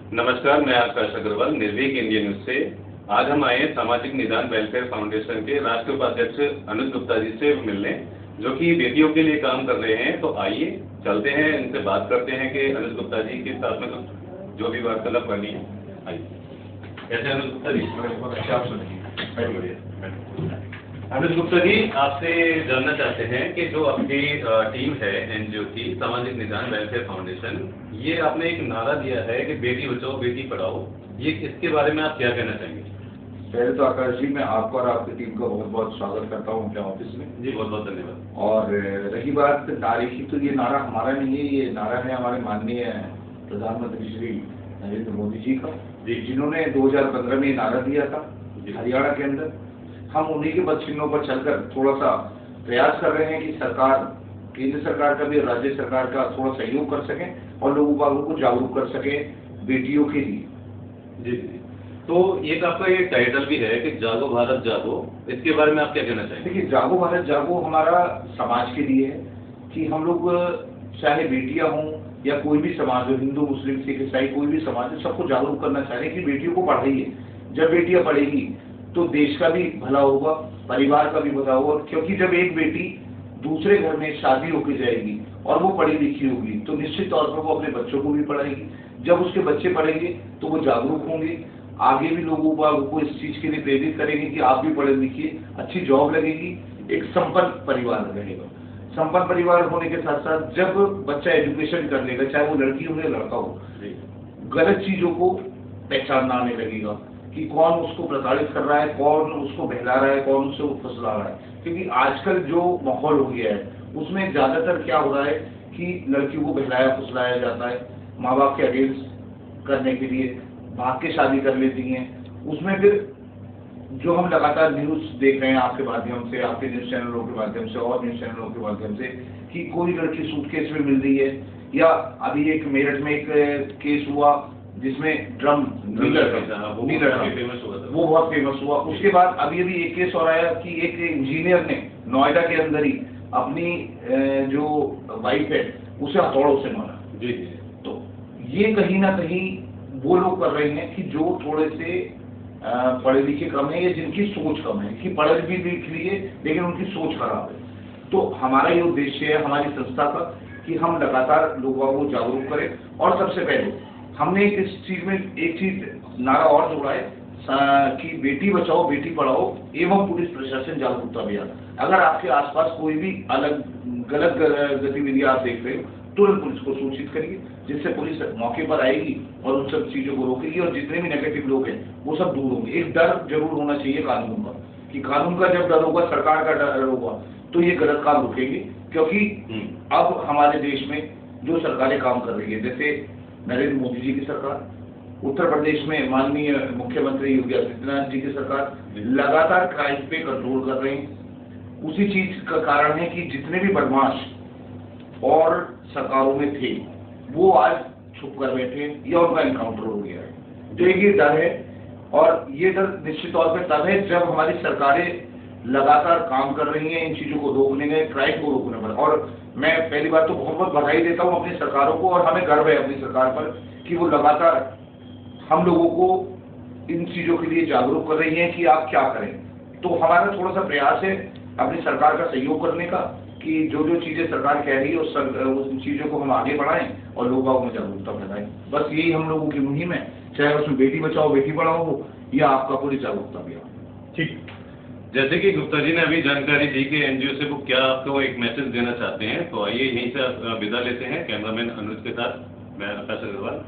नमस्कार, मैं आकाश अग्रवाल निर्भीक इंडिया न्यूज से। आज हम आए हैं सामाजिक निदान वेलफेयर फाउंडेशन के राष्ट्रीय उपाध्यक्ष अनुज गुप्ता जी से मिलने, जो कि बेटियों के लिए काम कर रहे हैं। तो आइए चलते हैं, इनसे बात करते हैं कि अनुज गुप्ता जी के साथ में जो भी वार्तालाप करनी है। आइए। कैसे अनुज गुप्ता जी? अच्छा, आप सुनिए। अनुज गुप्ता जी, आपसे जानना चाहते हैं कि जो आपकी टीम है एनजीओ की सामाजिक निदान वेलफेयर फाउंडेशन, ये आपने एक नारा दिया है कि बेटी बचाओ बेटी पढ़ाओ, ये इसके बारे में आप क्या कहना चाहेंगे? पहले तो आकाश जी, मैं आपको और आपकी टीम का बहुत बहुत स्वागत करता हूँ अपने ऑफिस में। जी, बहुत बहुत धन्यवाद। और रही बात नारे की, तो ये नारा हमारा नहीं है, ये नारा है हमारे माननीय प्रधानमंत्री श्री नरेंद्र मोदी जी का, जिन्होंने 2015 में ये नारा दिया था हरियाणा के अंदर। हम उन्हीं के पदचिन्हों पर चलकर थोड़ा सा प्रयास कर रहे हैं कि सरकार, केंद्र सरकार का भी और राज्य सरकार का थोड़ा सहयोग कर सकें और लोगों को जागरूक कर सकें बेटियों के लिए। जी जी। तो एक आपका ये टाइटल भी है कि जागो भारत जागो, इसके बारे में आप क्या कहना चाहेंगे? देखिए, जागो भारत जागो हमारा समाज के लिए है कि हम लोग चाहे बेटियां हों या कोई भी समाज हो, हिंदू मुस्लिम सिख ईसाई कोई भी समाज है, सबको जागरूक करना चाह रहे हैं कि बेटियों को पढ़ाइए। जब बेटियां पढ़ेगी तो देश का भी भला होगा, परिवार का भी भला होगा। क्योंकि जब एक बेटी दूसरे घर में शादी होकर जाएगी और वो पढ़ी लिखी होगी तो निश्चित तौर पर वो अपने बच्चों को भी पढ़ाएगी। जब उसके बच्चे पढ़ेंगे तो वो जागरूक होंगे, आगे भी लोगों को इस चीज के लिए प्रेरित करेंगे कि आप भी पढ़े लिखिए, अच्छी जॉब लगेगी, एक संपन्न परिवार रहेगा। संपन्न परिवार होने के साथ साथ जब बच्चा एजुकेशन कर लेगा, चाहे वो लड़की हो या लड़का हो, गलत चीजों को पहचानना आने लगेगा कि कौन उसको प्रताड़ित कर रहा है, कौन उसको बहला रहा है, कौन उससे फुसला रहा है। क्योंकि आजकल जो माहौल हो गया है उसमें ज्यादातर क्या हो रहा है कि लड़कियों को बहलाया फुसलाया जाता है, माँ बाप के अगेंस्ट करने के लिए भाग के शादी कर लेती हैं। उसमें फिर जो हम लगातार न्यूज देख रहे हैं आपके माध्यम से, आपके न्यूज चैनलों के माध्यम से और न्यूज चैनलों के माध्यम से, कि कोई लड़की सूटकेस में मिल रही है, या अभी एक मेरठ में एक केस हुआ जिसमें ड्रम नीलर वो बहुत फेमस हुआ। उसके बाद अभी एक केस और आया कि एक इंजीनियर ने नोएडा के अंदर ही अपनी जो वाइफ है उसे हथौड़ों से मारा। जी। तो ये कहीं ना कहीं वो लोग कर रहे हैं कि जो थोड़े से पढ़े लिखे कम है या जिनकी सोच कम है, कि पढ़े भी लिख लिए लेकिन उनकी सोच खराब है। तो हमारा ये उद्देश्य है हमारी संस्था का कि हम लगातार लोगों को जागरूक करें। और सबसे पहले हमने इस चीज में एक चीज नारा और जोड़ा है कि बेटी बचाओ बेटी पढ़ाओ एवं पुलिस प्रशासन जागरूकता अभियान। अगर आपके आसपास कोई भी अलग गलत गतिविधियां आप देख रहे हो, तुरंत पुलिस को सूचित करिए, जिससे पुलिस मौके पर आएगी और उन सब चीजों को रोकेगी और जितने भी नेगेटिव लोग हैं वो सब दूर होंगे। एक डर जरूर होना चाहिए कानून का, कि कानून का जब डर होगा, सरकार का डर होगा, तो ये गलत काम रुकेंगे। क्योंकि अब हमारे देश में जो सरकारें काम कर रही है, जैसे नरेंद्र मोदी जी की सरकार, उत्तर प्रदेश में माननीय मुख्यमंत्री योगी आदित्यनाथ जी की सरकार लगातार क्राइम पे कंट्रोल कर रहे हैं। उसी चीज का कारण है कि जितने भी बदमाश और सरकारों में थे वो आज छुप कर बैठे या उनका एनकाउंटर हो गया है। तो एक ये डर है, और ये डर निश्चित तौर पर तब है जब हमारी सरकारें लगातार काम कर रही हैं इन चीजों को रोकने में, क्राइम को रोकने पर। और मैं पहली बात तो बहुत बहुत बधाई देता हूं अपनी सरकारों को, और हमें गर्व है अपनी सरकार पर कि वो लगातार हम लोगों को इन चीजों के लिए जागरूक कर रही है कि आप क्या करें। तो हमारा थोड़ा सा प्रयास है अपनी सरकार का सहयोग करने का, कि जो जो चीजें सरकार कह रही है उन चीजों को हम आगे बढ़ाएं और लोगों में जागरूकता फैलाएं। बस यही हम लोगों की मुहिम है, चाहे उसमें बेटी बचाओ बेटी पढ़ाओ हो या आपका पुलिस जागरूकता अभियान। ठीक। जैसे कि गुप्ता जी ने अभी जानकारी दी कि एनजीओ से वो क्या आपको एक मैसेज देना चाहते हैं, तो आइए यहीं से विदा लेते हैं। कैमरामैन अनुज के साथ मैं आकाश अग्रवाल।